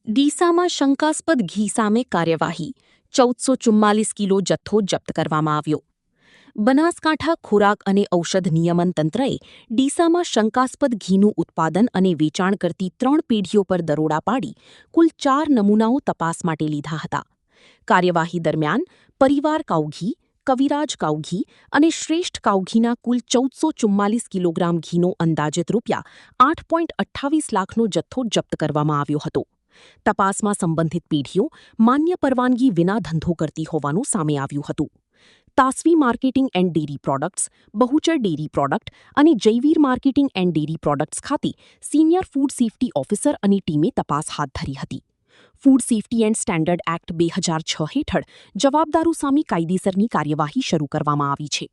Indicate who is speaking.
Speaker 1: ડીસામાં શંકાસ્પદ ઘી સામે કાર્યવાહી 1444 કિલો જથ્થો જપ્ત કરવામાં આવ્યો. બનાસકાંઠા ખોરાક અને ઔષધ નિયમન તંત્રએ ડીસામાં શંકાસ્પદ ઘીનું ઉત્પાદન અને વેચાણ કરતી 3 પેઢીઓ પર દરોડા પાડી કુલ 4 નમૂનાઓ તપાસ માટે લીધા હતા. કાર્યવાહી દરમિયાન પરિવાર કાઉ ઘી, કવિરાજ કાઉ ઘી અને શ્રેષ્ઠ કાઉ ઘીના કુલ 1444 કિલોગ્રામ ઘીનો અંદાજિત ₹8.28 લાખનો જથ્થો જપ્ત કરવામાં આવ્યો હતો. તપાસમાં સંબંધિત પેઢીઓ માન્ય પરવાનગી વિના ધંધો કરતી હોવાનું સામે આવ્યું હતું. Tasvi marketing and dairy products, Bahuchar dairy product અને Jayveer marketing and dairy products ખાતે સિનિયર ફૂડ સેફ્ટી ઓફિસર અને ટીમે તપાસ હાથ ધરી હતી. Food safety and standard act 2006 હેઠળ જવાબદારો સામે કાયદેસરની કાર્યવાહી શરૂ કરવામાં આવી છે.